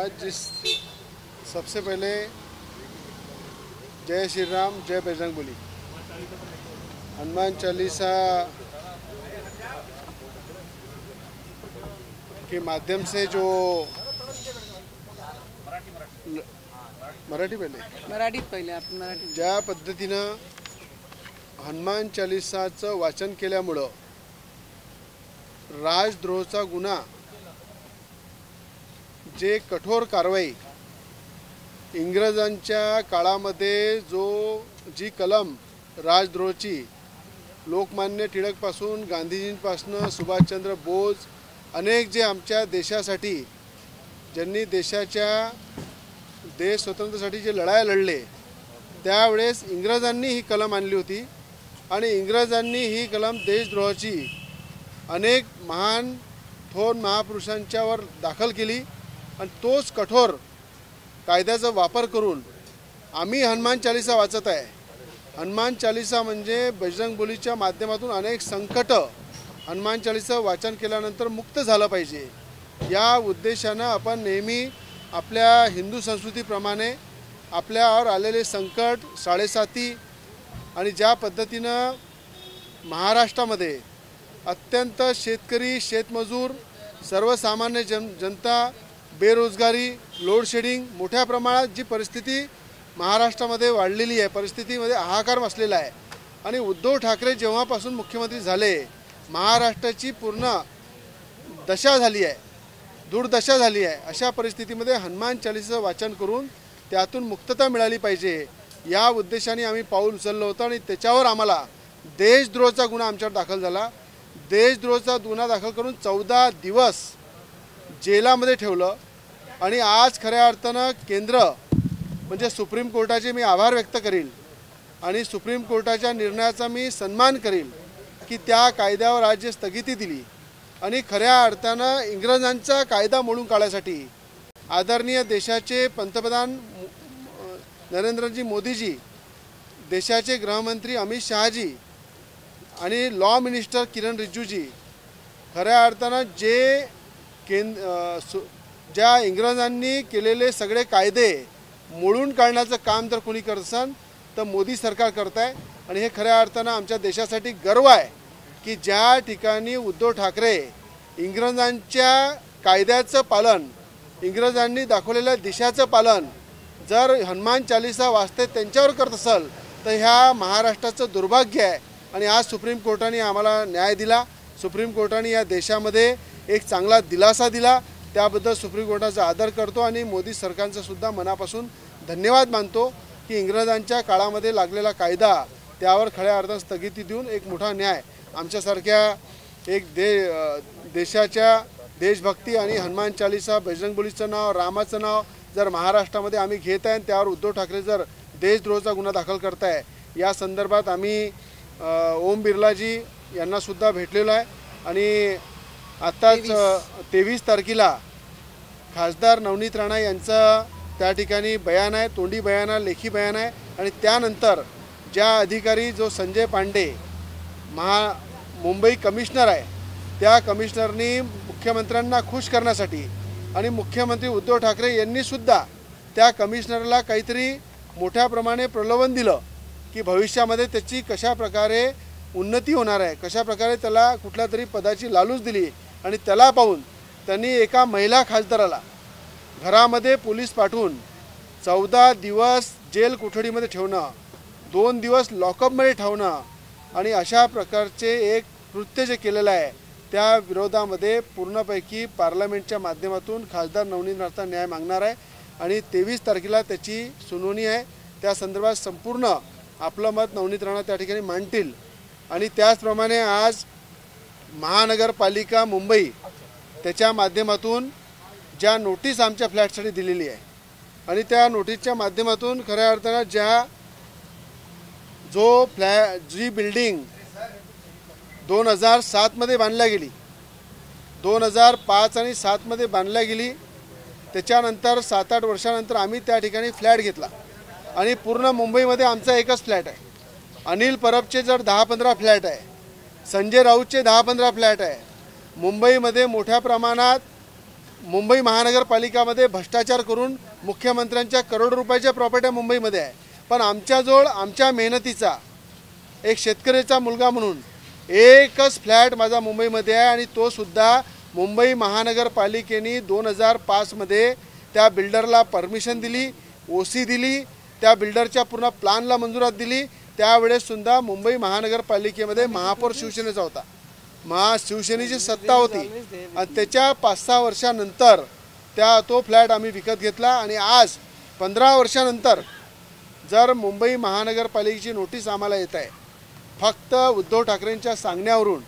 आज सबसे पहले जय श्री राम जय बजरंगबली हनुमान चालीसा के माध्यम से जो मराठी पहिले आपण मराठी ज्या पद्धतीनं हनुमान चालीसाचं वाचन केल्यामुळं राजद्रोहाचा गुन्हा जे कठोर कारवाई इंग्रजांच्या काळामध्ये जी कलम राजद्रोहाची लोकमान्य टिळकपासून गांधीजींपासून सुभाषचंद्र बोस अनेक जे आमच्या देशासाठी ज्यांनी देश स्वतंत्रतेसाठी जे लढाया लढले त्यावेळेस इंग्रजांनी ही कलम आणली होती आणि इंग्रजांनी ही कलम देशद्रोहाची अनेक महान थोर महापुरुषांच्यावर दाखल केली आणि तोच कठोर कायद्याचा वापर करून आम्ही हनुमान चालीसा वाचत आहे। हनुमान चालीसा म्हणजे बजरंगबलीच्या माध्यमातून अनेक संकट हनुमान चालीसा वाचन केल्यानंतर मुक्त झालं पाहिजे या उद्देशाने आपण नेहमी आपल्या हिंदू संस्कृतीप्रमाणे आपल्यावर आलेले संकट साडेसाती आणि ज्या पद्धतीनं महाराष्ट्रामध्ये अत्यंत शेतकरी शेतमजूर सर्वसामान्य जनता बेरोजगारी लोड शेडिंग मोठ्या प्रमाणात जी परिस्थिती महाराष्ट्रामध्ये वाढलेली आहे परिस्थितीमध्ये हाहाकार मचलेला आहे आणि उद्धव ठाकरे जेव्हापासून मुख्यमंत्री झाले महाराष्ट्राची पूर्ण दशा झाली आहे दुर्दशा झाली आहे। अशा परिस्थितीमध्ये हनुमान चालीसाचं वाचन करून त्यातून मुक्तता मिळाली पाहिजे या उद्देशाने आम्ही पाऊल उचललं होतं आणि त्याच्यावर आम्हाला देशद्रोहाचा गुन्हा आमच्यावर दाखल झाला। देशद्रोहाचा गुन्हा दाखल करून 14 दिवस जेलामध्ये ठेवलं आणि आज खऱ्या अर्थानं केंद्र म्हणजे सुप्रीम कोर्टाचे मी आभार व्यक्त करील आणि सुप्रीम कोर्टाच्या निर्णयाचा मी सन्मान करील की त्या कायद्यावर आज जे स्थगिती दिली आणि खऱ्या अर्थानं इंग्रजांचा कायदा मोडून काढण्यासाठी आदरणीय देशाचे पंतप्रधान नरेंद्रजी मोदीजी देशाचे गृहमंत्री अमित शहाजी आणि लॉ मिनिस्टर किरण रिजिजूजी खऱ्या अर्थानं ज्या इंग्रजांनी केलेले सगळे कायदे मोडून काढण्याचं काम जर कोणी करत असेल तर मोदी सरकार करत आहे आणि हे खऱ्या अर्थानं आमच्या देशासाठी गर्व आहे की ज्या ठिकाणी उद्धव ठाकरे इंग्रजांच्या कायद्याचं पालन इंग्रजांनी दाखवलेल्या दिशाचं पालन जर हनुमान चालीसा वाचते त्यांच्यावर करत असेल तर ह्या महाराष्ट्राचं दुर्भाग्य आहे आणि आज सुप्रीम कोर्टाने आम्हाला न्याय दिला। सुप्रीम कोर्टाने या देशामध्ये एक चांगला दिलासा दिला त्याबद्दल सुप्रीम कोर्टाचा आदर करतो आणि मोदी सरकारचं सुद्धा मनापासून धन्यवाद मानतो की इंग्रजांच्या काळामध्ये लागलेला कायदा त्यावर खऱ्या अर्थानं स्थगिती देऊन एक मोठा न्याय आमच्यासारख्या एक देशाच्या देशभक्ती आणि हनुमान चालीसा बजरंगबलीचं नाव रामाचं नाव जर महाराष्ट्रामध्ये आम्ही घेत आहे त्यावर उद्धव ठाकरे जर देशद्रोहाचा गुन्हा दाखल करताय या संदर्भात आम्ही ओम बिर्लाजी यांना सुद्धा भेटलेलो आहे आणि आताच 23 तारखेला खासदार नवनीत राणा यांचा त्या ठिकाणी बयान आहे तोंडी बयान आहे लेखी बयान आहे आणि त्यानंतर ज्या अधिकारी जो संजय पांडे मुंबई कमिशनर आहे त्या कमिशनरनी मुख्यमंत्र्यांना खुश करण्यासाठी आणि मुख्यमंत्री उद्धव ठाकरे यांनी सुद्धा त्या कमिशनरला काहीतरी मोठ्या प्रमाणे प्रलोभन दिलं की भविष्यामध्ये त्याची कशा प्रकारे उन्नती होणार आहे कशा प्रकारे त्याला कुठल्या तरी पदाची लालूच दिली आणि त्याला पाहून त्यांनी एका महिला खासदाराला घरामध्ये पोलीस पाठवून 14 दिवस जेल कोठडीमध्ये ठेवणं 2 दिवस लॉकअपमध्ये ठेवणं आणि अशा प्रकारचे एक कृत्य जे केलेलं आहे त्या विरोधामध्ये पूर्णपैकी पार्लमेंटच्या माध्यमातून खासदार नवनीत राणा न्याय मागणार आहे आणि 23 तारखेला त्याची सुनावणी आहे। त्या संदर्भात संपूर्ण आपलं मत नवनीत राणा त्या ठिकाणी मांडतील आणि त्याचप्रमाणे आज महानगरपालिका मुंबई त्याच्या माध्यमातून ज्या नोटीस आमच्या फ्लॅटसाठी दिलेली आहे आणि त्या नोटीसच्या माध्यमातून खऱ्या अर्थानं जी बिल्डिंग 2007 मध्ये बांधल्या गेली 2005 आणि 7 मध्ये बांधल्या गेली त्याच्यानंतर 7-8 वर्षानंतर आम्ही त्या ठिकाणी फ्लॅट घेतला आणि पूर्ण मुंबईमध्ये आमचा एकच फ्लॅट आहे। अनिल परबचे जर 10-15 फ्लॅट आहे संजय राऊतचे 10-15 फ्लॅट आहे मुंबईमध्ये मोठ्या प्रमाणात मुंबई महानगरपालिकामध्ये भ्रष्टाचार करून मुख्यमंत्र्यांच्या करोडो रुपयाच्या प्रॉपर्ट्या मुंबईमध्ये आहे, पण आमच्याजवळ आमच्या मेहनतीचा एक शेतकऱ्याचा मुलगा म्हणून एकच फ्लॅट माझा मुंबईमध्ये आहे आणि तो सुद्धा मुंबई महानगरपालिकेने 2005 मध्ये त्या बिल्डरला परमिशन दिली, ओसी दिली, त्या बिल्डरच्या पूर्ण प्लॅनला मंजुरात दिली। त्यावेळेस सुद्धा मुंबई महानगरपालिकेमध्ये महापौर शिवसेनेचा होता, शिवसेनेची सत्ता होती आणि त्याच्या 5-6 वर्षानंतर तो फ्लॅट आम्ही विकत घेतला आणि आज 15 वर्षानंतर जर मुंबई महानगरपालिकेची नोटीस आम्हाला येत आहे फक्त उद्धव ठाकरेंच्या सांगण्यावरून,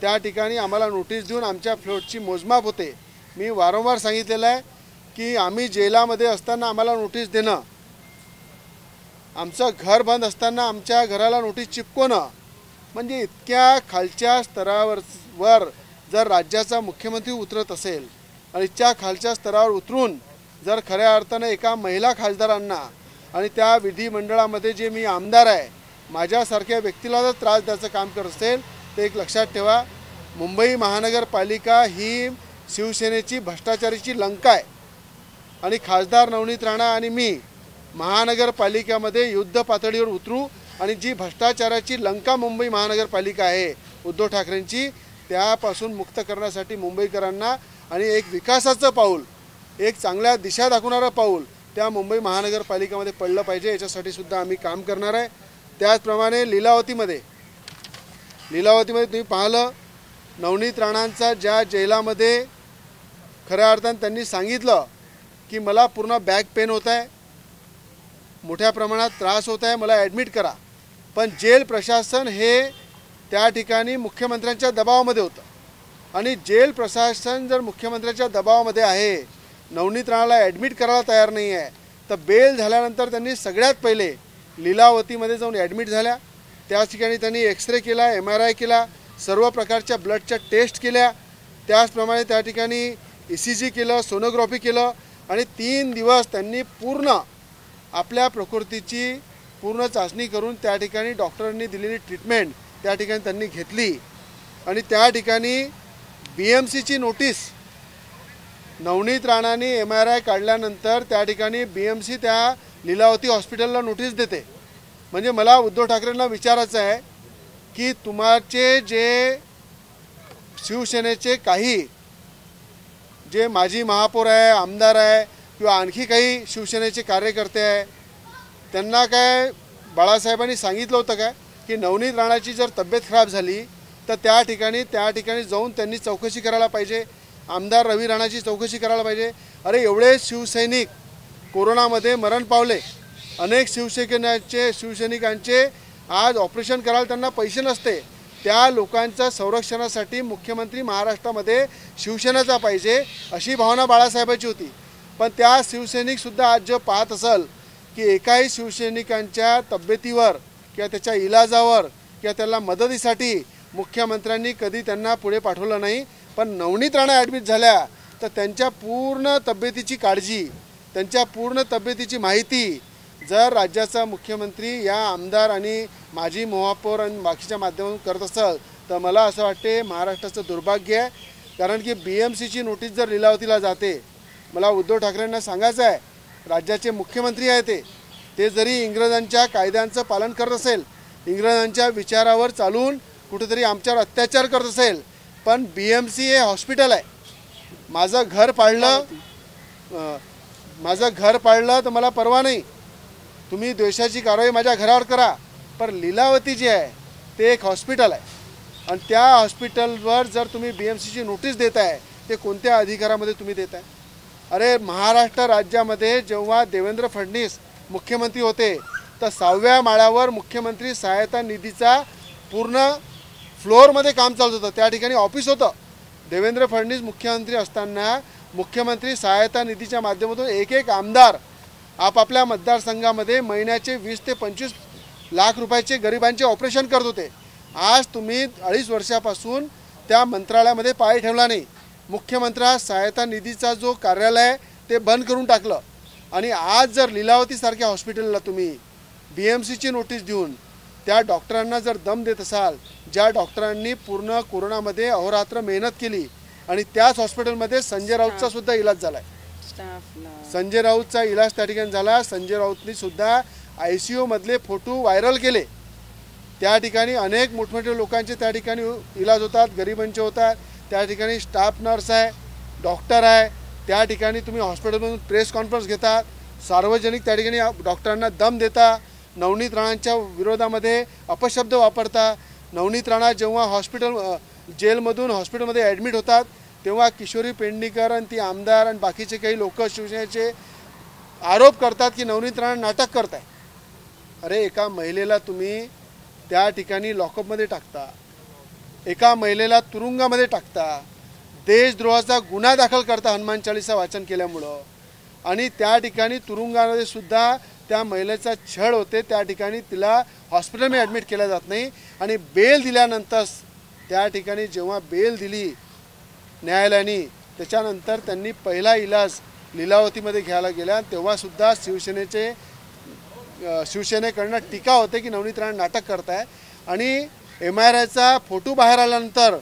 त्या ठिकाणी आम्हाला नोटीस देऊन आमच्या फ्लॅटची मोजमाप होते। मी वारंवार सांगितलेलं आहे की आम्ही जेलामध्ये असताना आम्हाला नोटीस देणं, आमचं घर बंद असताना आमच्या घराला नोटीस चिपकवणं, म्हणजे इतक्या खालच्या स्तरावर जर राज्याचा मुख्यमंत्री उतरत असेल आणि इतक्या खालच्या स्तरावर उतरून जर खऱ्या अर्थानं एका महिला खासदारांना आणि त्या विधिमंडळामध्ये जे मी आमदार आहे माझ्यासारख्या व्यक्तीला जर त्रास द्यायचं काम करत असेल तर एक लक्षात ठेवा, मुंबई महानगरपालिका ही शिवसेनेची भ्रष्टाचाराची लंका आहे आणि खासदार नवनीत राणा आणि मी महानगरपालिकेमध्ये युद्ध पातळीवर उतरू आणि जी भ्रष्टाचाराची लंका मुंबई महानगरपालिका आहे उद्धव ठाकरेंची, त्यापासून मुक्त करण्यासाठी मुंबईकरांना आणि एक विकासाचं पाऊल, एक चांगल्या दिशा दाखवणारं पाऊल त्या मुंबई महानगरपालिकेमध्ये पडलं पाहिजे, याच्यासाठी सुद्धा आम्ही काम करणार आहे। त्याचप्रमाणे लीलावतीमध्ये तुम्ही पाहिलं नवनीत राणांचा ज्या जेलामध्ये खऱ्या अर्थानं त्यांनी सांगितलं की मला पूर्ण बॅक पेन होत आहे, मोठ्या प्रमाणात त्रास होत आहे, मला ॲडमिट करा, पण जेल प्रशासन हे त्या ठिकाणी मुख्यमंत्र्यांच्या दबावामध्ये होतं आणि जेल प्रशासन जर मुख्यमंत्र्यांच्या दबावामध्ये आहे, नवनीत राणाला ॲडमिट करायला तयार नाही आहे, तर बेल झाल्यानंतर त्यांनी सगळ्यात पहिले लीलावतीमध्ये जाऊन ॲडमिट झाल्या। त्याच ठिकाणी त्यांनी एक्सरे केला, MRI केला, सर्व प्रकारच्या ब्लडच्या टेस्ट केल्या, त्याचप्रमाणे त्या ठिकाणी ECG केलं, सोनोग्राफी केलं आणि 3 दिवस त्यांनी पूर्ण आपल्या प्रकृतीची पूर्ण चाचणी करून त्या ठिकाणी डॉक्टरांनी दिलेली ट्रीटमेंट त्या ठिकाणी त्यांनी घेतली आणि त्या ठिकाणी BMCची नोटीस नवनीत राणांनी MRI काढल्यानंतर त्या ठिकाणी BMC त्या लीलावती हॉस्पिटलला नोटीस देते। म्हणजे मला उद्धव ठाकरेंना विचारायचं आहे की तुमचे जे शिवसेनेचे काही जे माजी महापौर आहे, आमदार आहे किंवा आणखी काही शिवसेनेचे कार्यकर्ते आहे, त्यांना काय बाळासाहेबांनी सांगितलं होतं काय की नवनीत राणाची जर तब्येत खराब झाली तर त्या ठिकाणी जाऊन त्यांनी चौकशी करायला पाहिजे, आमदार रवी राणाची चौकशी करायला पाहिजे। अरे एवढे शिवसैनिक कोरोनामध्ये मरण पावले, अनेक शिवसैनिकांचे आज ऑपरेशन करायला त्यांना पैसे नसते, त्या लोकांच्या संरक्षणासाठी मुख्यमंत्री महाराष्ट्रामध्ये शिवसेनेचा पाहिजे अशी भावना बाळासाहेबांची होती। पण त्या शिवसैनिकसुद्धा आज जे पाहत असेल की एकाही शिवसैनिकांच्या तब्येतीवर किंवा त्याच्या इलाजावर किंवा त्याला मदतीसाठी मुख्यमंत्र्यांनी कधी त्यांना पुढे पाठवलं नाही, पण नवनीत राणा ॲडमिट झाल्या तर त्यांच्या पूर्ण तब्येतीची काळजी, त्यांच्या पूर्ण तब्येतीची माहिती जर राज्याचा मुख्यमंत्री या आमदार आणि माजी महापौर आणि बाकीच्या माध्यमातून करत असेल तर मला असं वाटते महाराष्ट्राचं दुर्भाग्य आहे। कारण की BMCची नोटीस जर लीलावतीला जाते, मला उद्धव ठाकरेंना सांगायचं आहे, राज्याचे मुख्यमंत्री आहे ते जरी इंग्रजांच्या कायद्यांचं पालन करत असेल, इंग्रजांच्या विचारावर चालून कुठेतरी आमच्यावर अत्याचार करत असेल, पण BMC हे हॉस्पिटल आहे। माझं घर पाडलं तर मला परवा नाही, तुम्ही द्वेषाची कारवाई माझ्या घरावर करा, पण लीलावती जे आहे ते एक हॉस्पिटल आहे आणि त्या हॉस्पिटलवर जर तुम्ही BMCची नोटीस देताय ते कोणत्या अधिकारामध्ये तुम्ही देताय? अरे महाराष्ट्र राज्यामध्ये जेव्हा देवेंद्र फडणवीस मुख्यमंत्री होते तर 6व्या माळ्यावर मुख्यमंत्री सहायता निधीचा पूर्ण फ्लोअरमध्ये काम चालत होतं, त्या ठिकाणी ऑफिस होतं। देवेंद्र फडणवीस मुख्यमंत्री असताना मुख्यमंत्री सहायता निधीच्या माध्यमातून एक आमदार आपापल्या मतदारसंघामध्ये महिन्याचे 20 ते 25 लाख रुपयाचे गरिबांचे ऑपरेशन करत होते। आज तुम्ही 2.5 वर्षापासून त्या मंत्रालयामध्ये पाय ठेवला नाही, मुख्यमंत्री सहायता निधीचा जो कार्यालय ते बंद करून टाकलं आणि आज जर लीलावतीसारख्या हॉस्पिटलला तुम्ही BMCची नोटीस देऊन त्या डॉक्टरांना जर दम देत असाल, ज्या डॉक्टरांनी पूर्ण कोरोनामध्ये अहोरात्र मेहनत केली, आणि त्याच हॉस्पिटलमध्ये संजय राऊतचा सुद्धा इलाज झाला आहे. संजय राऊतचा इलाज त्या ठिकाणी झाला. संजय राऊतनी सुद्धा ICU मधले फोटो व्हायरल केले. त्या ठिकाणी अनेक मोठमोठे लोकांचे त्या ठिकाणी इलाज होतात, गरिबांचे होतात. त्या ठिकाणी स्टाफ नर्स आहे, डॉक्टर आहे. त्या ठिकाणी तुम्ही हॉस्पिटलमधून प्रेस कॉन्फरन्स घेतात, सार्वजनिक त्या ठिकाणी डॉक्टरांना दम देता, नवनीत राणांच्या विरोधामध्ये अपशब्द वापरता. नवनीत राणा जेव्हा जेलमधून हॉस्पिटलमध्ये ॲडमिट होतात तेव्हा किशोरी पेडणेकर आणि ती आमदार आणि बाकीचे काही लोक शिवसेनेचे आरोप करतात की नवनीत राणा नाटक करताय. अरे एका महिलेला तुम्ही त्या ठिकाणी लॉकअपमध्ये टाकता, एका महिलेला तुरुंगामध्ये टाकता, देशद्रोहाचा गुन्हा दाखल करता हनुमान चालीसा वाचन केल्यामुळं, आणि त्या ठिकाणी तुरुंगामध्ये सुद्धा त्या महिलेचा छळ होते. त्या ठिकाणी तिला हॉस्पिटलमध्ये ॲडमिट केला जात नाही. आणि बेल दिल्यानंतर त्या ठिकाणी जेव्हा बेल दिली न्यायालयाने त्याच्यानंतर त्यांनी पहिला इलाज लीलावतीमध्ये घ्यायला गेल्या तेव्हासुद्धा शिवसेनेकडनं टीका होते की नवनीत राणा नाटक करताय. आणि MRIचा फोटो बाहेर आल्यानंतर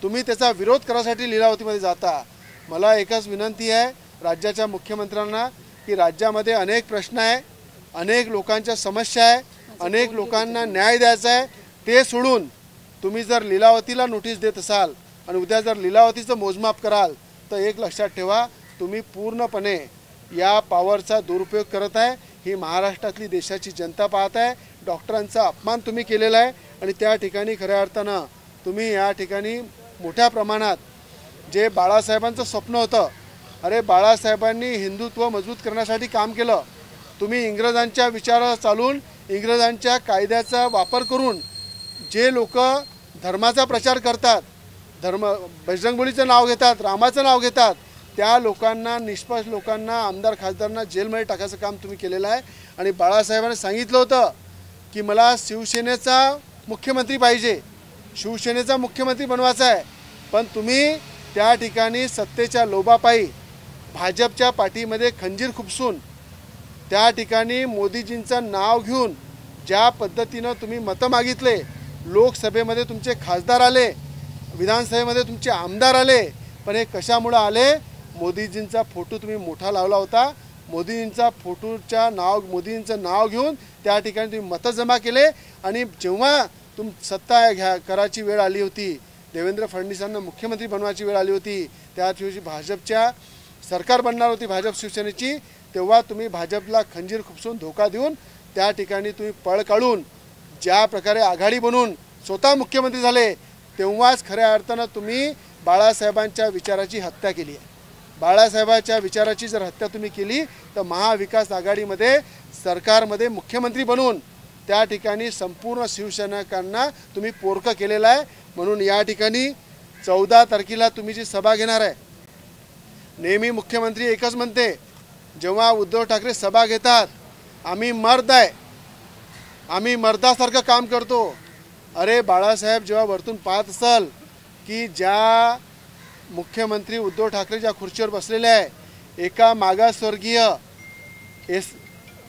तुम्ही त्याचा विरोध करायसाठी लीलावतीमध्ये जाता. मला एकच विनंती आहे राज्याच्या मुख्यमंत्र्यांना की राज्यामध्ये अनेक प्रश्न आहे, अनेक लोकांच्या समस्या आहे, अनेक लोकांना न्याय द्यायचा आहे. ते सोडून तुम्ही जर लीलावतीला नोटीस देत असाल आणि उद्या जर लीलावतीचं मोजमाप कराल तर एक लक्षात ठेवा, तुम्ही पूर्णपणे या पॉवरचा दुरुपयोग करत आहे. ही महाराष्ट्रातली देशाची जनता पाहत आहे. डॉक्टरांचा अपमान तुम्ही केलेला आहे आणि त्या ठिकाणी खऱ्या अर्थानं तुम्ही या ठिकाणी मोठ्या प्रमाणात जे बाळासाहेबांचं स्वप्न होतं, अरे बाळासाहेबांनी हिंदुत्व मजबूत करण्यासाठी काम केलं. तुम्ही इंग्रजांच्या विचाराला चालून इंग्रजांच्या कायद्याचा वापर करून जे लोक धर्माचा प्रचार करतात, बजरंगबलीचं नाव घेतात, रामाचं नाव घेतात, त्या लोकांना, निष्पक्ष लोकांना, आमदार खासदारांना जेलमध्ये टाकायचं काम तुम्ही केलेलं आहे. आणि बाळासाहेबांनी सांगितलं होतं की मला शिवसेनेचा मुख्यमंत्री पाहिजे, शिवसेनेचा मुख्यमंत्री बनवायचा आहे. पण तुम्ही त्या ठिकाणी सत्तेच्या लोभापायी भाजपच्या पाठीमध्ये खंजीर खुपसून त्या ठिकाणी मोदीजींचं नाव घेऊन ज्या पद्धतीनं तुम्ही मतं मागितले, लोकसभेमध्ये तुमचे खासदार आले, विधानसभेमध्ये तुमचे आमदार आले, पण हे कशामुळं आले? मोदीजींचा फोटो तुम्ही मोठा लावला होता. मोदीजींचं नाव घेऊन त्या ठिकाणी तुम्ही मतं जमा केले. आणि जेव्हा सत्ता करायची वेळ आली होती, देवेंद्र फडणवीसांना मुख्यमंत्री बनवायची वेळ आली होती, त्या दिवशी भाजपच्या सरकार बनणार होती भाजप शिवसेनेची, तेव्हा तुम्ही भाजपला खंजीर खुपसून धोका देऊन त्या ठिकाणी तुम्ही पळ काढून ज्या प्रकारे आघाडी बनवून स्वतः मुख्यमंत्री झाले, तेव्हाच खऱ्या अर्थानं तुम्ही बाळासाहेबांच्या विचाराची हत्या केली आहे. बाळासाहेबांच्या विचाराची जर हत्या तुम्ही केली तर महाविकास आघाडीमध्ये सरकारमध्ये मुख्यमंत्री बनवून त्या ठिकाणी संपूर्ण शिवसैनिकांना तुम्ही पोरकं केलेलं आहे. म्हणून या ठिकाणी 14 तारखेला तुम्ही जी सभा घेणार आहे, नेहमी मुख्यमंत्री एकच म्हणते, जेव्हा उद्धव ठाकरे सभा घेतात, आम्ही मर्द आहे, आम्ही मर्दासारखं काम करतो. अरे बाळासाहेब जेव्हा वरतून पाहत असाल की ज्या मुख्यमंत्री उद्धव ठाकरे ज्या खुर्चीवर बसलेले आहे, एका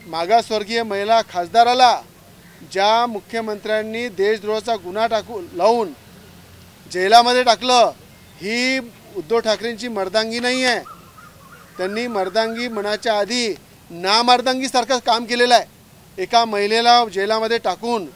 मागासवर्गीय महिला खासदाराला ज्या मुख्यमंत्र्यांनी देशद्रोहाचा गुन्हा लावून जेलामध्ये टाकलं, ही उद्धव ठाकरेंची मर्दांगी नाही आहे. त्यांनी मर्दांगी म्हणायच्या आधी नामर्दांगीसारखं काम केलेलं आहे. एका महिलेला जेलामध्ये टाकून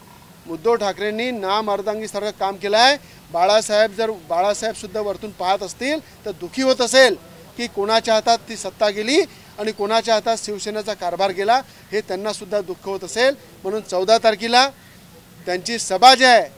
उद्धव ठाकरेंनी नामर्दांगीसारखं काम केलं आहे. बाळासाहेब सुद्धा वरतून पाहत असतील तर दुःखी होत असेल की कोणाच्या हातात ती सत्ता गेली आणि कोणाच्या हातात शिवसेनेचा कारभार गेला, हे त्यांना सुद्धा दुःख होत असेल. म्हणून 14 तारखेला त्यांची सभा जी आहे,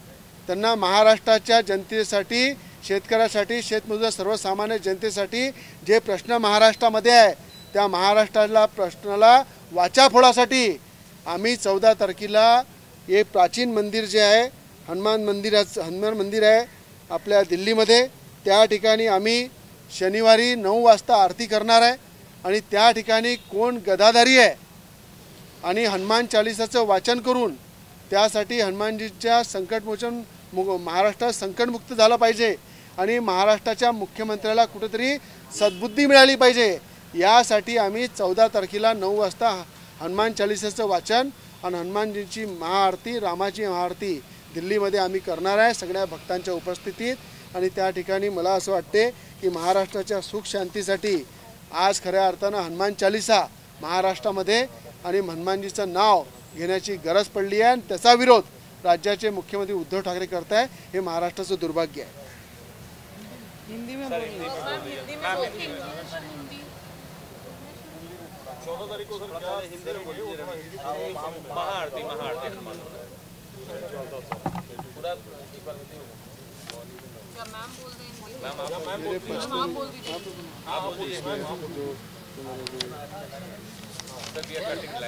त्यांना महाराष्ट्राच्या जनतेसाठी, शेतकऱ्यासाठी, शेतमजूर, सर्वसामान्य जनतेसाठी जे प्रश्न महाराष्ट्रामध्ये आहे, त्या महाराष्ट्राला प्रश्नाला वाचा फोडासाठी आम्ही 14 तारखेला हे प्राचीन मंदिर जे आहे, हनुमान मंदिर आहे आपल्या दिल्लीमध्ये, त्या ठिकाणी आम्ही शनिवारी 9 वाजता आरती करणार आहे. आणि त्या ठिकाणी कोण गदाधारी आहे आणि हनुमान चालिसाचं वाचन करून त्यासाठी हनुमानजीच्या संकटमोचन महाराष्ट्रात संकटमुक्त झालं पाहिजे आणि महाराष्ट्राच्या मुख्यमंत्र्याला कुठेतरी सद्बुद्धी मिळाली पाहिजे, यासाठी आम्ही 14 तारखेला 9 वाजता हनुमान चालिसाचं वाचन आणि हनुमानजीची महाआरती, रामाची महाआरती दिल्लीमध्ये आम्ही करणार आहे सगळ्या भक्तांच्या उपस्थितीत. आणि त्या ठिकाणी मला असं वाटते की महाराष्ट्राच्या सुख शांतीसाठी आज खऱ्या अर्थानं हनुमान चालिसा महाराष्ट्रामध्ये आणि हनुमानजीचं नाव घेण्याची गरज पडली आहे आणि त्याचा विरोध राज्याचे मुख्यमंत्री उद्धव ठाकरे करताय। हे महाराष्ट्राचं दुर्भाग्य आहे। हिंदी में बोलिए। 14 तारीख को सर क्या हिंदी में बोलिए महाआरती हनुमान पूरा क्या मैम बोल देंगे मैम बोल दीजिए।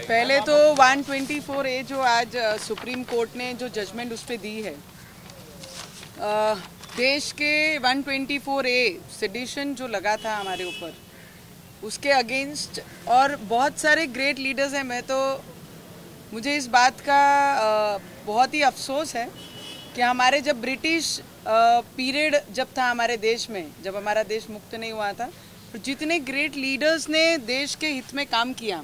पहले तो 124A जो आज सुप्रीम कोर्ट ने जो जजमेंट उस पर दी है, देश के 124A सेडिशन जो लगा था हमारे ऊपर, उसके अगेंस्ट और बहुत सारे ग्रेट लीडर्स हैं। मुझे इस बात का बहुत ही अफसोस है कि हमारे जब ब्रिटिश पीरियड जब था हमारे देश में, जब हमारा देश मुक्त नहीं हुआ था, तो जितने ग्रेट लीडर्स ने देश के हित में काम किया,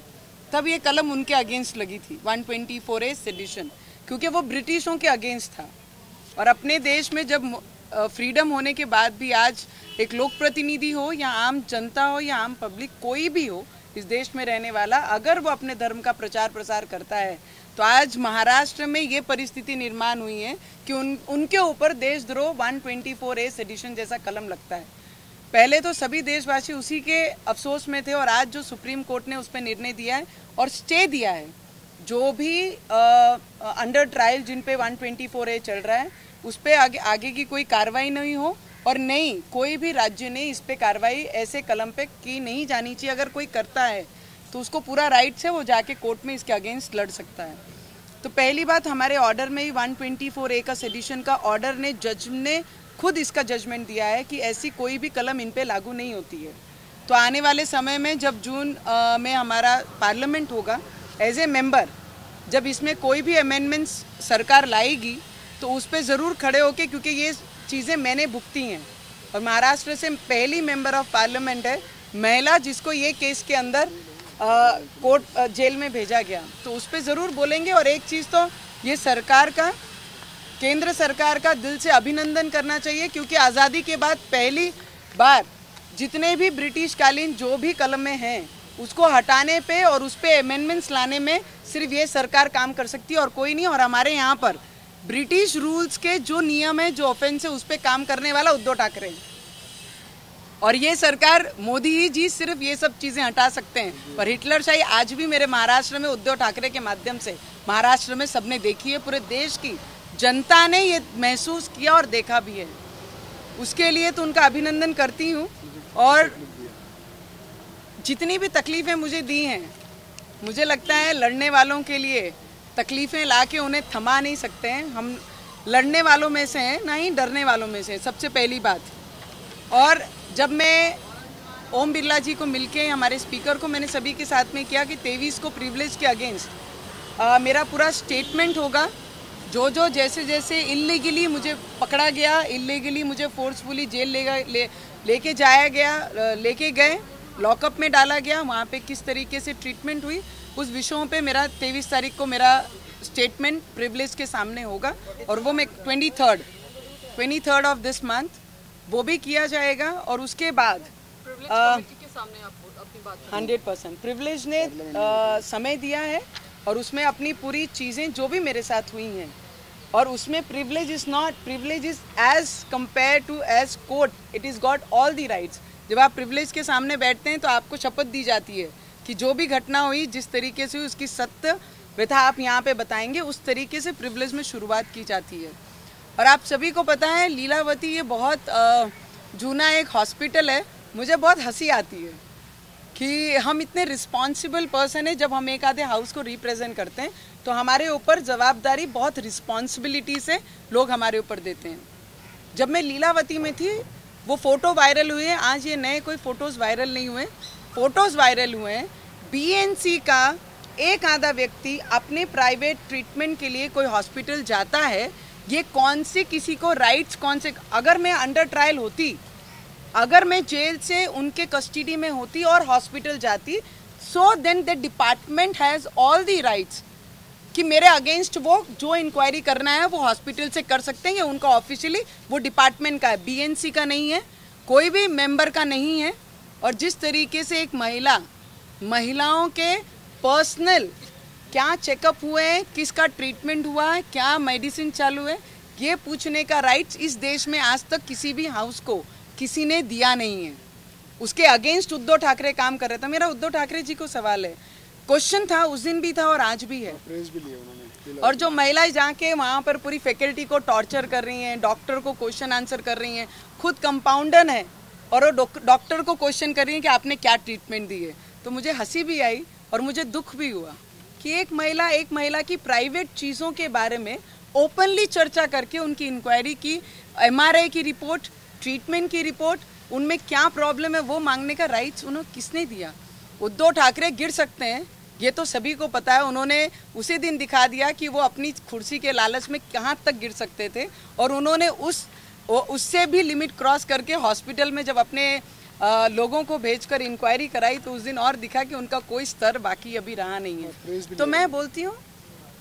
तब ये कलम उनके अगेंस्ट लगी थी 124A सेडिशन, क्योंकि वो ब्रिटिशों के अगेंस्ट था। और अपने देश में जब फ्रीडम होने के बाद भी आज एक लोक प्रतिनिधि हो या आम जनता हो या आम पब्लिक, कोई भी हो इस देश में रहने वाला, अगर वो अपने धर्म का प्रचार प्रसार करता है, तो आज महाराष्ट्र में ये परिस्थिति निर्माण हुई है कि उनके ऊपर देशद्रोह 124A सेडिशन जैसा कलम लगता है। पहले तो सभी देशवासी उसी के अफसोस में थे, और आज जो सुप्रीम कोर्ट ने उस पर निर्णय दिया है और स्टे दिया है, जो भी अंडर ट्रायल जिन पे 124A चल रहा है, उस पे आगे की कोई कार्रवाई नहीं हो, और नहीं कोई भी राज्य ने इस पे कार्रवाई ऐसे कलम पे की नहीं जानी चाहिए। अगर कोई करता है तो उसको पूरा राइट है, वो जाके कोर्ट में इसके अगेंस्ट लड़ सकता है। तो पहली बात, हमारे ऑर्डर में ही 124A का सेडिशन का ऑर्डर ने, जज ने खुद इसका जजमेंट दिया है कि ऐसी कोई भी कलम इन पे लागू नहीं होती है। तो आने वाले समय में जब जून में हमारा पार्लियामेंट होगा, एज ए मेंबर जब इसमें कोई भी अमेंडमेंट्स सरकार लाएगी, तो उस पर ज़रूर खड़े होके, क्योंकि ये चीज़ें मैंने भुगती हैं, और महाराष्ट्र से पहली मेंबर ऑफ पार्लियामेंट है महिला जिसको ये केस के अंदर कोर्ट जेल में भेजा गया, तो उस पर ज़रूर बोलेंगे। और एक चीज़ तो ये सरकार का, केंद्र सरकार का दिल से अभिनंदन करना चाहिए, क्योंकि आज़ादी के बाद पहली बार जितने भी ब्रिटिश कालीन जो भी कलमें हैं, उसको हटाने पे और उस पे अमेंडमेंट्स लाने में सिर्फ ये सरकार काम कर सकती है और कोई नहीं। और हमारे यहाँ पर ब्रिटिश रूल्स के जो नियम है, जो ऑफेंस है, उस पर काम करने वाला उद्धव ठाकरे, और ये सरकार मोदी ही जी सिर्फ ये सब चीज़ें हटा सकते हैं। पर हिटलरशाही आज भी मेरे महाराष्ट्र में उद्धव ठाकरे के माध्यम से महाराष्ट्र में सबने देखी है, पूरे देश की जनता ने ये महसूस किया और देखा भी है। उसके लिए तो उनका अभिनंदन करती हूँ। और जितनी भी तकलीफ़ें मुझे दी हैं, मुझे लगता है लड़ने वालों के लिए तकलीफ़ें ला के उन्हें थमा नहीं सकते हैं। हम लड़ने वालों में से हैं, ना ही डरने वालों में से, सबसे पहली बात। और जब मैं ओम बिरला जी को मिलके, हमारे स्पीकर को, मैंने सभी के साथ में किया कि 23 को प्रिविलेज के अगेंस्ट मेरा पूरा स्टेटमेंट होगा। जो जैसे जैसे इल्लीगली मुझे पकड़ा गया, इल्लीगली मुझे फोर्सफुली जेल लेके जाया गया, लेके गए, लॉकअप में डाला गया, वहाँ पे किस तरीके से ट्रीटमेंट हुई, उस विषयों पे मेरा 23 तारीख को मेरा स्टेटमेंट प्रिविलेज के सामने होगा। और वो मैं 23rd ऑफ दिस मंथ वो भी किया जाएगा। और उसके बाद 100% प्रिविलेज ने समय दिया है, और उसमें अपनी पूरी चीज़ें जो भी मेरे साथ हुई हैं, और उसमें privilege is as compared to as court, it is got all the rights. जब आप प्रिविलेज के सामने बैठते हैं तो आपको शपथ दी जाती है कि जो भी घटना हुई, जिस तरीके से हुई, उसकी सत्य व्यथा आप यहाँ पे बताएंगे। उस तरीके से प्रिविलेज में शुरुआत की जाती है। और आप सभी को पता है, लीलावती ये बहुत जूना एक हॉस्पिटल है। मुझे बहुत हंसी आती है कि हम इतने रिस्पॉन्सिबल पर्सन है, जब हम एक आधे हाउस को रिप्रेजेंट करते हैं तो हमारे ऊपर जवाबदारी बहुत रिस्पॉन्सिबिलिटी से लोग हमारे ऊपर देते हैं। जब मैं लीलावती में थी, वो फ़ोटो वायरल हुए हैं। आज ये नए कोई फ़ोटोज़ वायरल नहीं हुए, फ़ोटोज़ वायरल हुए हैं। बीएनसी का एक आधा व्यक्ति अपने प्राइवेट ट्रीटमेंट के लिए कोई हॉस्पिटल जाता है, ये कौन से किसी को राइट्स, कौन से, अगर मैं अंडर ट्रायल होती, अगर मैं जेल से उनके कस्टडी में होती और हॉस्पिटल जाती, so then the department has all the rights कि मेरे अगेंस्ट वो जो इंक्वायरी करना है वो हॉस्पिटल से कर सकते हैं, उनका ऑफिशियली वो डिपार्टमेंट का है, बीएनसी का नहीं है। कोई भी मेंबर का नहीं है। और जिस तरीके से एक महिलाओं के पर्सनल क्या चेकअप हुए हैं, किसका ट्रीटमेंट हुआ है, क्या मेडिसिन चालू है, ये पूछने का राइट्स इस देश में आज तक किसी भी हाउस को किसी ने दिया नहीं है। उसके अगेंस्ट उद्धव ठाकरे काम कर रहे थे। मेरा उद्धव ठाकरे जी को सवाल है, क्वेश्चन था उस दिन भी था और आज भी है। और जो महिलाएं जाके वहाँ पर पूरी फैकल्टी को टॉर्चर कर रही हैं, डॉक्टर को क्वेश्चन आंसर कर रही हैं, खुद कंपाउंडर है और वो डॉक्टर को क्वेश्चन कर रही हैं कि आपने क्या ट्रीटमेंट दी है। तो मुझे हंसी भी आई और मुझे दुख भी हुआ कि एक महिला की प्राइवेट चीज़ों के बारे में ओपनली चर्चा करके उनकी इंक्वायरी की, MRI की रिपोर्ट, ट्रीटमेंट की रिपोर्ट, उनमें क्या प्रॉब्लम है वो मांगने का राइट्स उन्हें किसने दिया। उद्धव ठाकरे गिर सकते हैं, ये तो सभी को पता है। उन्होंने उसी दिन दिखा दिया कि वो अपनी कुर्सी के लालच में कहाँ तक गिर सकते थे और उन्होंने उससे भी लिमिट क्रॉस करके हॉस्पिटल में जब अपने लोगों को भेजकर इंक्वायरी कराई तो उस दिन और दिखा कि उनका कोई स्तर बाकी अभी रहा नहीं है। तो मैं बोलती हूँ,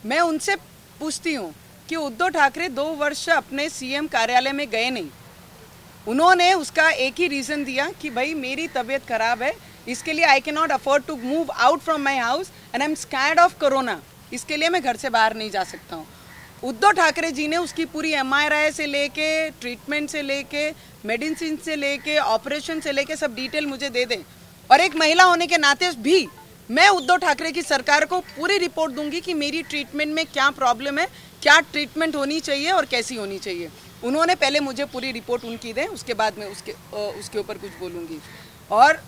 मैं उनसे पूछती हूँ कि उद्धव ठाकरे 2 वर्ष अपने CM कार्यालय में गए नहीं। उन्होंने उसका एक ही रीज़न दिया कि भाई मेरी तबीयत खराब है, इसके लिए I can not afford to move out from my house and I am scared of corona, इसके लिए मैं घर से बाहर नहीं जा सकता हूँ। उद्धव ठाकरे जी ने उसकी पूरी MRI से लेके, ट्रीटमेंट से लेके, मेडिसिन से लेके, ऑपरेशन से लेके सब डिटेल मुझे दे दें। और एक महिला होने के नाते भी मैं उद्धव ठाकरे की सरकार को पूरी रिपोर्ट दूंगी कि मेरी ट्रीटमेंट में क्या प्रॉब्लम है, क्या ट्रीटमेंट होनी चाहिए और कैसी होनी चाहिए। उन्होंने पहले मुझे पूरी रिपोर्ट उनकी दें, उसके बाद मैं उसके ऊपर कुछ बोलूँगी। और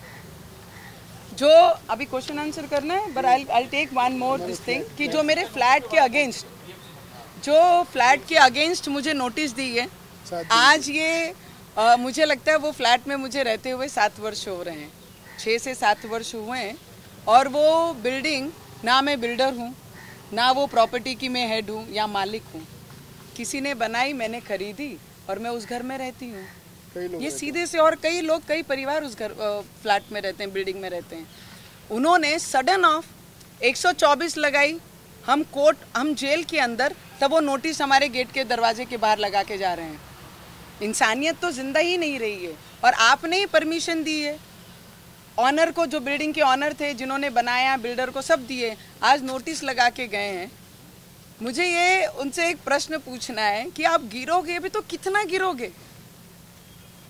जो अभी क्वेश्चन आंसर करना है, but I take one more this thing कि जो मेरे फ्लैट के अगेंस्ट मुझे नोटिस दी है आज, ये मुझे लगता है वो फ्लैट में मुझे रहते हुए 7 वर्ष हो रहे हैं, 6 से 7 वर्ष हुए हैं। और वो बिल्डिंग, ना मैं बिल्डर हूँ, ना वो प्रॉपर्टी की मैं हेड हूँ या मालिक हूँ, किसी ने बनाई, मैंने खरीदी और मैं उस घर में रहती हूँ। ये सीधे से, और कई परिवार उस घर फ्लैट में रहते हैं, बिल्डिंग में रहते हैं। उन्होंने सडन ऑफ 124 लगाई, हम जेल के अंदर, तब वो नोटिस हमारे गेट के दरवाजे के बाहर लगा के जा रहे हैं। इंसानियत तो जिंदा ही नहीं रही है। और आपने ही परमिशन दी है, ऑनर को, जो बिल्डिंग के ऑनर थे जिन्होंने बनाया, बिल्डर को सब दिए, आज नोटिस लगा के गए हैं। मुझे ये उनसे एक प्रश्न पूछना है कि आप गिरोगे भी तो कितना गिरोगे?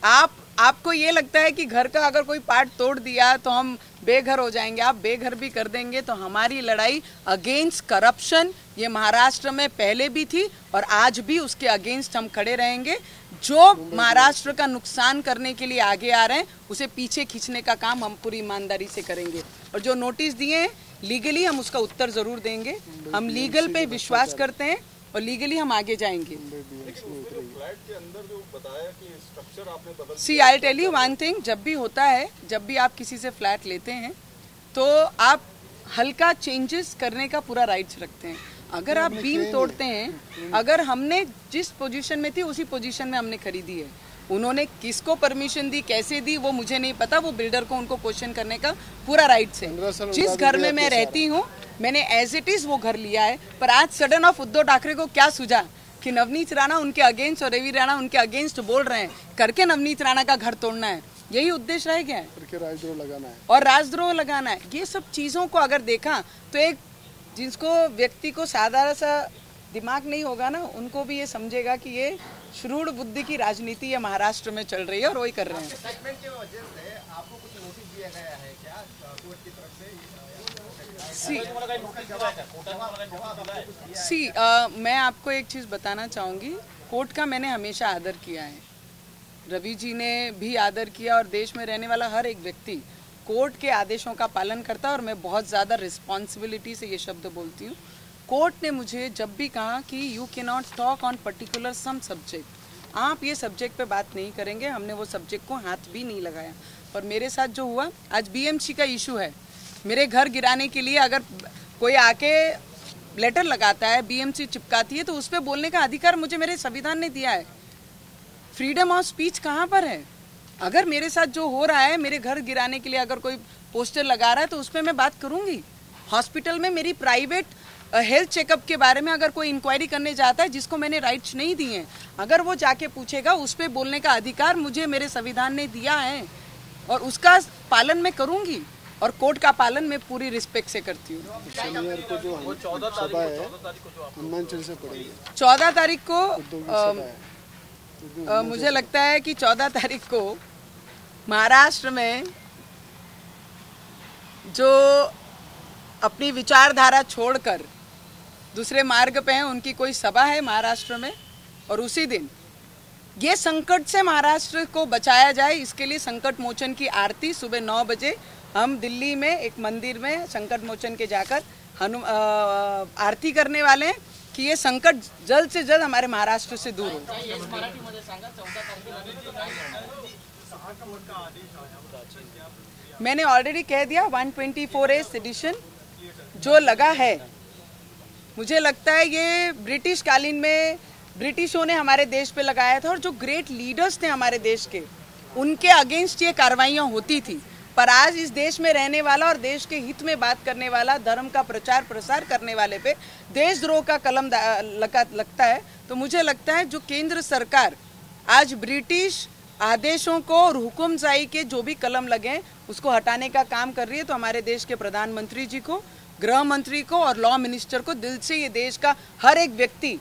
आपको ये लगता है कि घर का अगर कोई पार्ट तोड़ दिया तो हम बेघर हो जाएंगे? आप बेघर भी कर देंगे। तो हमारी लड़ाई अगेंस्ट करप्शन ये महाराष्ट्र में पहले भी थी और आज भी उसके अगेंस्ट हम खड़े रहेंगे। जो महाराष्ट्र का नुकसान करने के लिए आगे आ रहे हैं उसे पीछे खींचने का काम हम पूरी ईमानदारी से करेंगे। और जो नोटिस दिए हैं लीगली हम उसका उत्तर जरूर देंगे। हम लीगल पे विश्वास करते हैं और लीगली हम आगे जाएंगे। See I tell you one thing, जब भी होता है, जब भी आप किसी से फ्लैट लेते हैं तो आप हल्का चेंजेस करने का पूरा राइट्स रखते हैं। अगर आप बीम तोड़ते हैं, अगर हमने जिस पोजीशन में थी उसी पोजीशन में हमने खरीदी है, उन्होंने किसको परमिशन दी, कैसे दी, वो मुझे नहीं पता। वो बिल्डर को उनको क्वेश्चन करने का पूरा राइट्स है। जिस घर में मैं रहती हूँ मैंने एज इट इज वो घर लिया है। पर आज सडन ऑफ उद्धव ठाकरे को क्या सूझा कि नवनीत राणा उनके अगेंस्ट और रवि राणा उनके अगेंस्ट बोल रहे हैं, करके नवनीत राणा का घर तोड़ना है, यही उद्देश्य रह गया है, करके राजद्रोह लगाना है और राजद्रोह लगाना है। ये सब चीजों को अगर देखा तो एक जिसको व्यक्ति को साधारण सा दिमाग नहीं होगा ना, उनको भी ये समझेगा कि ये श्रूढ़ बुद्धि की राजनीति है महाराष्ट्र में चल रही है और वही कर रहे हैं। मैं आपको एक चीज़ बताना चाहूँगी, कोर्ट का मैंने हमेशा आदर किया है, रवि जी ने भी आदर किया और देश में रहने वाला हर एक व्यक्ति कोर्ट के आदेशों का पालन करता है। और मैं बहुत ज़्यादा रिस्पॉन्सिबिलिटी से ये शब्द बोलती हूँ। कोर्ट ने मुझे जब भी कहा कि you can not talk on particular some subject, आप ये सब्जेक्ट पे बात नहीं करेंगे, हमने वो सब्जेक्ट को हाथ भी नहीं लगाया। और मेरे साथ जो हुआ, आज BMC का इशू है, मेरे घर गिराने के लिए अगर कोई आके लेटर लगाता है, BMC चिपकाती है, तो उस पर बोलने का अधिकार मुझे मेरे संविधान ने दिया है। फ्रीडम ऑफ स्पीच कहाँ पर है? अगर मेरे साथ जो हो रहा है, मेरे घर गिराने के लिए अगर कोई पोस्टर लगा रहा है तो उस पर मैं बात करूँगी। हॉस्पिटल में मेरी प्राइवेट हेल्थ चेकअप के बारे में अगर कोई इंक्वायरी करने जाता है जिसको मैंने राइट्स नहीं दिए हैं, अगर वो जाके पूछेगा, उस पर बोलने का अधिकार मुझे मेरे संविधान ने दिया है और उसका पालन मैं करूंगी और कोर्ट का पालन मैं पूरी रिस्पेक्ट से करती हूँ। शनिवार को जो सभा है हनुमान चालीसा पढ़ेंगे 14 तारीख को सभा है। मुझे लगता है कि 14 तारीख को महाराष्ट्र में जो अपनी विचारधारा छोड़कर दूसरे मार्ग पे हैं उनकी कोई सभा है महाराष्ट्र में, और उसी दिन ये संकट से महाराष्ट्र को बचाया जाए इसके लिए संकट मोचन की आरती सुबह 9 बजे हम दिल्ली में एक मंदिर में संकट मोचन के जाकर आरती करने वाले हैं कि ये संकट जल्द से जल्द हमारे महाराष्ट्र से दूर हो। मैंने ऑलरेडी कह दिया 124A सेडिशन जो लगा है, मुझे लगता है ये ब्रिटिश कालीन में ब्रिटिशों ने हमारे देश पे लगाया था और जो ग्रेट लीडर्स थे हमारे देश के उनके अगेंस्ट ये कार्रवाइयाँ होती थी। पर आज इस देश में रहने वाला और देश के हित में बात करने वाला, धर्म का प्रचार प्रसार करने वाले पे देशद्रोह का कलम लगता है। तो मुझे लगता है जो केंद्र सरकार आज ब्रिटिश आदेशों को और हुक्मशाही के जो भी कलम लगे उसको हटाने का काम कर रही है, तो हमारे देश के प्रधानमंत्री जी को, गृह मंत्री को और लॉ मिनिस्टर को दिल से ये देश का हर एक व्यक्ति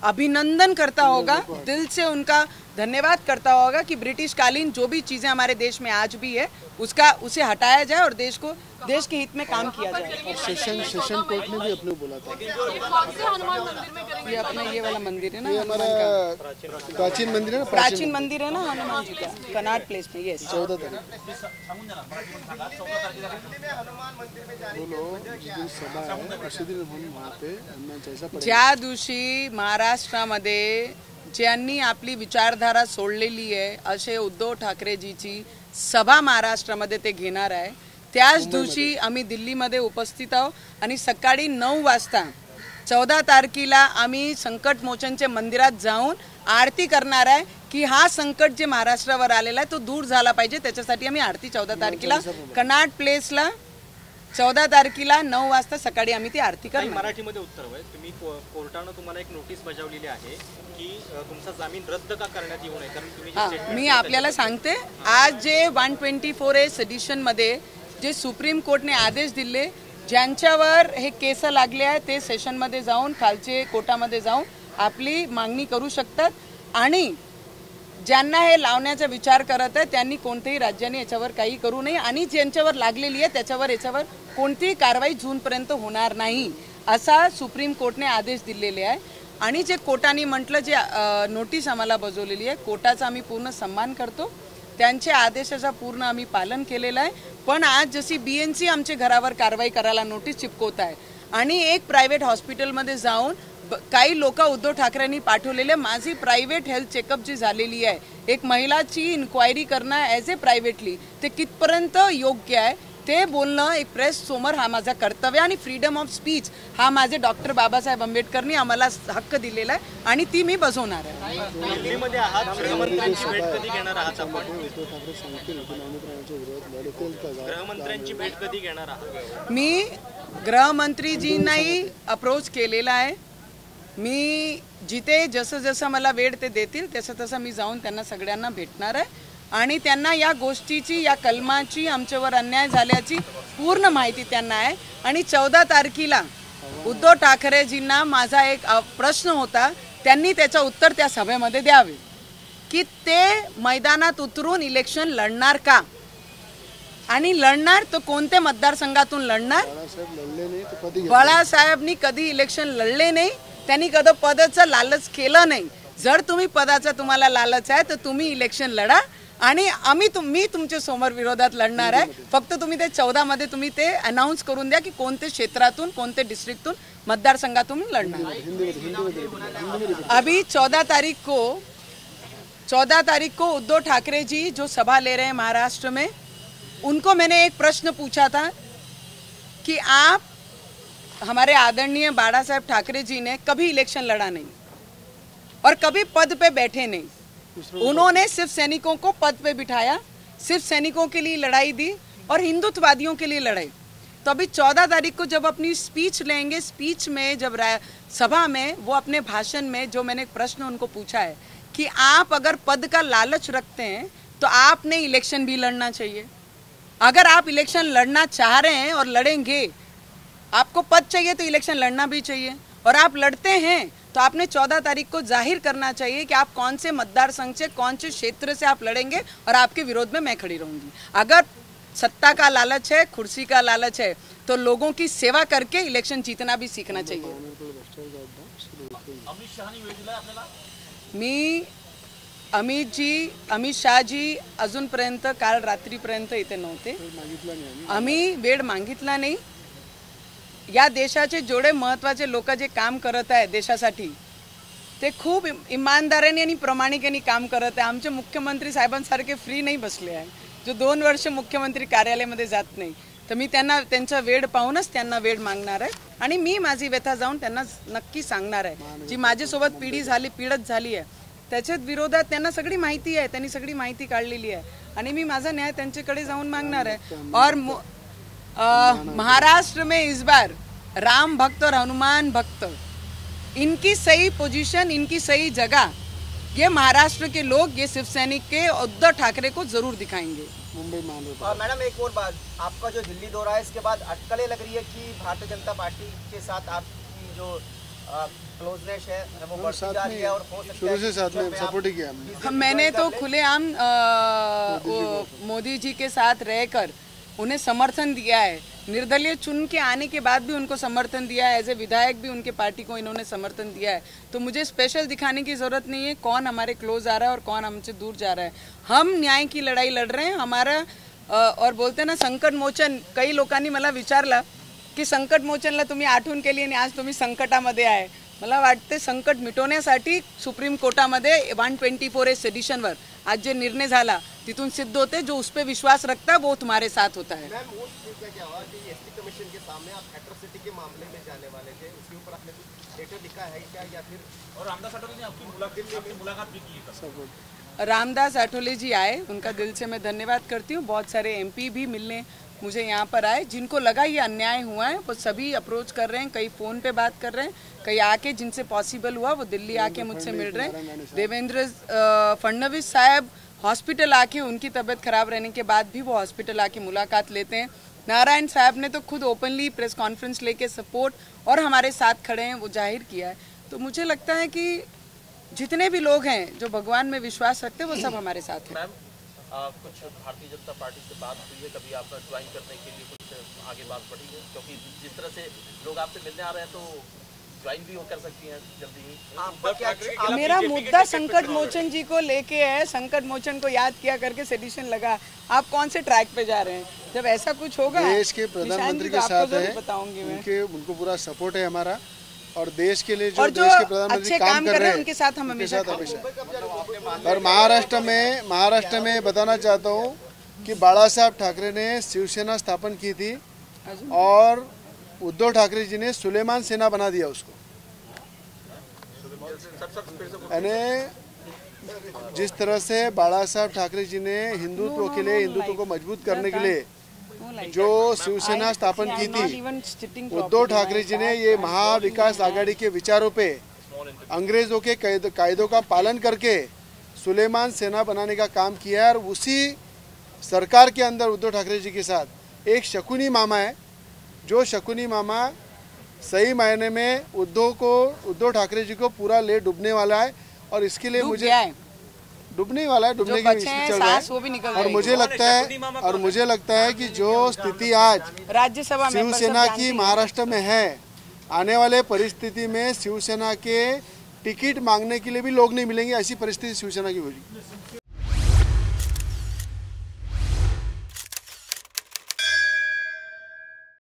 अभिनंदन करता होगा, दिल से उनका धन्यवाद करता होगा कि ब्रिटिश कालीन जो भी चीजें हमारे देश में आज भी है उसे हटाया जाए और देश के हित में काम किया जाए। और सेशन कोर्ट ने भी अपने बोला था ये अपना ये वाला मंदिर है ना, ये हमारा प्राचीन मंदिर है ना, प्राचीन मंदिर है ना हनुमान जी का, कनाट प्लेस में। यस 14 तारीख बोलो जिस दिन सभा है उसी दिन हम वहाँ पे हनुमान चालीसा पढ़ेंगे। ज्या दिवशी महाराष्ट्रामध्ये ज्यांनी आपली विचारधारा सोडलेली आहे असे उद्धव ठाकरेजीची सभा महाराष्ट्रामध्ये ते घेणार आहे, त्याच दिवशी आम्ही दिल्लीमध्ये उपस्थित आहोत आणि सकाळी 9 वाजता 14 तारखेला आम्ही संकट मोचनच्या मंदिरात जाऊन आरती करणार आहे की हा संकट जे महाराष्ट्रावर आलेला आहे तो दूर झाला पाहिजे, त्याच्यासाठी आम्ही आरती 14 तारखेला कनाट प्लेसला 14 तारखेला 9 वाजता सकाळी आम्ही ती आरती करणार। मराठीमध्ये उत्तर आहे, तुम्ही कोर्टानं तुम्हाला एक नोटीस बजावलेली आहे की तुमचा जामीन रद्द का करण्यात येऊ नये, कारण तुम्ही मी आपल्याला सांगते आज जे 124A सेडिशन मध्ये जे सुप्रीम कोर्टने आदेश दिले, ज्यांच्यावर हे केस लागले आहे ते सेशनमध्ये जाऊन खालचे कोर्टामध्ये जाऊन आपली मागणी करू शकतात आणि ज्यांना हे लावण्याचा विचार करत आहे त्यांनी कोणत्याही राज्याने याच्यावर काही करू नये आणि ज्यांच्यावर लागलेली आहे त्याच्यावर याच्यावर कोणतीही कारवाई जूनपर्यंत होणार नाही असा सुप्रीम कोर्टने आदेश दिलेले आहे। आणि जे कोर्टाने म्हटलं, जे नोटीस आम्हाला बजावलेली आहे, कोर्टाचा आम्ही पूर्ण सन्मान करतो, त्यांच्या आदेशाचा पूर्ण आम्ही पालन केलेलं आहे। पण आज जशी BNC आमच्या घरावर कारवाई करायला नोटीस चिपकवत आहे आणि एक प्रायव्हेट हॉस्पिटलमध्ये जाऊन काही लोक उद्धव ठाकरेंनी पाठवलेले माझी प्रायव्हेट हेल्थ चेकअप जी झालेली आहे, एक महिलाची इन्क्वायरी करणं ॲज ए प्रायव्हेटली ते कितपर्यंत योग्य आहे ते बोलणं एक प्रेस समोर हा माझा कर्तव्य आणि फ्रीडम ऑफ स्पीच हा माझे डॉक्टर बाबासाहेब आंबेडकरनी आम्हाला हक्क दिलेला आहे आणि ती मी बजावणार आहे। दिल्लीमध्ये आहात, गृहमंत्र्यांची भेट कधी घेणार आहात आपण? गृहमंत्र्यांची भेट कधी घेणार आहात? मी गृहमंत्रीजींनाही अप्रोच केलेला आहे, मी जिथे जसं जसं मला वेळ ते देतील तसं तसं मी जाऊन त्यांना सगळ्यांना भेटणार आहे आणि त्यांना या गोष्टीची, या कलमाची, आमच्यावर अन्याय झाल्याची पूर्ण माहिती त्यांना आहे। आणि 14 तारखेला उद्धव ठाकरेजींना माझा एक प्रश्न होता, त्यांनी त्याचं उत्तर त्या सभेमध्ये द्यावे की ते मैदानात उतरून इलेक्शन लढणार का आणि लढणार तर कोणत्या मतदारसंघातून लढणार। बाळासाहेबांनी कधी इलेक्शन लढले नाही, त्यांनी कधी पदाचं लालच केलं नाही। जर तुम्ही पदाचा तुम्हाला लालच आहे तर तुम्ही इलेक्शन लढा आणि मी तुमच्या समोर विरोधात लढणार आहे, फक्त तुम्ही ते 14 मध्ये तुम्ही ते अनाउन्स करून द्या की कोणत्या क्षेत्रातून, कोणत्या डिस्ट्रिक्टतून, मतदारसंघातून लढणार। अभी 14 तारीख को उद्धव ठाकरे जी जो सभा ले रहे हैं महाराष्ट्र में, उनको मैंने एक प्रश्न पूछा था कि आप, हमारे आदरणीय बाला साहेब ठाकरे जी ने कभी इलेक्शन लड़ा नहीं और कभी पद पे बैठे नहीं, उन्होंने सिर्फ सैनिकों को पद पे बिठाया, सिर्फ सैनिकों के लिए लड़ाई दी और हिंदुत्ववादियों के लिए लड़ाई। तो अभी 14 तारीख को जब अपनी स्पीच लेंगे, स्पीच में जब सभा में वो अपने भाषण में जो मैंने प्रश्न उनको पूछा है कि आप अगर पद का लालच रखते हैं तो आपने इलेक्शन भी लड़ना चाहिए। अगर आप इलेक्शन लड़ना चाह रहे हैं और लड़ेंगे, आपको पद चाहिए तो इलेक्शन लड़ना भी चाहिए, और आप लड़ते हैं तो आपने 14 तारीख को जाहिर करना चाहिए कि आप कौन से मतदार संघ से, कौन से क्षेत्र से आप लड़ेंगे और आपके विरोध में मैं खड़ी रहूंगी। अगर सत्ता का लालच है, कुर्सी का लालच है, तो लोगों की सेवा करके इलेक्शन जीतना भी सीखना चाहिए। मी अमित शहाजी अजूनपर्यंत काल रात्रीपर्यंत इथे नव्हते। आम्ही वेळ मागितला नाही। या देशाचे जेवढे महत्त्वाचे लोक जे काम करत आहे देशासाठी, ते खूप इमानदारीने आणि प्रामाणिकपणे काम करत आहे। आमचे मुख्यमंत्री साहेबांसारखे फ्री नाही बसले आहे, जो 2 वर्ष मुख्यमंत्री कार्यालयामध्ये जात नाही। तर मी त्यांना त्यांचा वेळ पाहूनच त्यांना वेळ मागणार आहे आणि मी माझी व्यथा जाऊन त्यांना नक्की सांगणार आहे। जी माझ्यासोबत पीडत झाली आहे त्याच्यात विरोधात त्यांना सगळी माहिती आहे, त्यांनी सगळी माहिती काढलेली आहे आणि मी माझा न्याय त्यांच्याकडे जाऊन मागणार आहे। और महाराष्ट्र में इस बार राम भक्त और हनुमान भक्त, इनकी सही पोजीशन, इनकी सही जगह ये महाराष्ट्र के लोग, ये शिवसैनिक के उद्धव ठाकरे को जरूर दिखाएंगे। मुंबई महानगर। मैडम एक और बात, आपका जो दिल्ली दौरा है इसके बाद अटकलें लग रही है कि भारतीय जनता पार्टी के साथ आपकी जो क्लोजनेस है वो बढ़ती जा रही है, और हो सकता है शुरू से साथ में सपोर्ट ही किया हमने। मैंने तो खुलेआम मोदी जी के साथ रहकर उन्हें समर्थन दिया है। निर्दलीय चुन के आने के बाद भी उनको समर्थन दिया है, एज ए विधायक भी उनके पार्टी को इन्होंने समर्थन दिया है। तो मुझे स्पेशल दिखाने की ज़रूरत नहीं है कौन हमारे क्लोज आ रहा है और कौन हमसे दूर जा रहा है। हम न्याय की लढाई लढ रहे हैं। हमारा और बोलते ना संकट मोचन, काही लोकांनी मला विचारलं की संकट मोचनला तुम्ही आठवण केली आणि आज तुम्ही संकटामध्ये आहे। मला वाटते संकट मिटवण्यासाठी सुप्रीम कोर्टामध्ये 124A सेडिशनवर आज जे निर्णय झाला तिथून सिद्ध होते, जो उस पर विश्वास रखता है वो तुम्हारे साथ होता है। क्या हुआ कि एसटी कमीशन के सामने आप एट्रोसिटी के मामले में जाने वाले थे, उसके ऊपर आपने कुछ लेटर लिखा है क्या, या फिर? और रामदास आठवले ने आपकी मुलाकात भी की है? रामदास आठवले जी आए, उनका दिल से मैं धन्यवाद करती हूँ। बहुत सारे MP भी मिलने मुझे यहाँ पर आए, जिनको लगा ये अन्याय हुआ है वो सभी अप्रोच कर रहे हैं, कई फ़ोन पे बात कर रहे हैं, कई आके जिनसे पॉसिबल हुआ वो दिल्ली आके मुझसे मिल रहे हैं। देवेंद्र फडणवीस साहब हॉस्पिटल आके, उनकी तबीयत खराब रहने के बाद भी वो हॉस्पिटल आके मुलाकात लेते हैं। नारायण साहब ने तो खुद ओपनली प्रेस कॉन्फ्रेंस लेके सपोर्ट और हमारे साथ खड़े हैं वो जाहिर किया है। तो मुझे लगता है कि जितने भी लोग हैं जो भगवान में विश्वास रखते हैं वो सब हमारे साथ हैं। कुछ भारतीय जनता पार्टी से बात हुई है, कभी आपका ज्वाइन करने के लिए कुछ आगे बात बढ़ी है? क्योंकि जिस तरह से लोग आपसे मिलने आ रहे हैं तो ज्वाइन भी कर सकती हैं जल्दी ही। मेरा मुद्दा संकट मोचन जी को लेके है। संकट मोचन को याद किया करके सेडिशन लगा। आप कौन से ट्रैक पे जा रहे हैं? जब ऐसा कुछ होगा देश के प्रधानमंत्री के साथ है, बताऊंगी मैं। उनको पूरा सपोर्ट है हमारा, और देश के लिए और जो देश के प्रधानमंत्री काम कर रहे हैं उनके साथ हम हमेशा। और महाराष्ट्र में बताना चाहता हूँ कि बाला साहब ठाकरे ने शिवसेना स्थापन की थी और उद्धव ठाकरे जी ने सुलेमान सेना बना दिया उसको। यानी जिस तरह से बाला साहब ठाकरे जी ने हिंदुत्व के लिए, हिंदुत्व को मजबूत करने के लिए जो शिवसेना स्थापन की थी, उद्धव ठाकरे जी ने ये महाविकास आघाड़ी के विचारों पे अंग्रेजों के कायदों का पालन करके सुलेमान सेना बनाने का काम किया है। और उसी सरकार के अंदर उद्धव ठाकरे जी के साथ एक शकुनी मामा है, जो शकुनी मामा सही मायने में उद्धव ठाकरे जी को पूरा ले डूबने वाला है। और इसके लिए मुझे डूबने वाला है, डूबने की चल रहा है। और मुझे लगता है कि जो स्थिति आज राज्यसभा शिवसेना की महाराष्ट्र में है, आने वाले परिस्थिति में शिवसेना के टिकट मांगने के लिए भी लोग नहीं मिलेंगे, ऐसी परिस्थिति शिवसेना की होगी।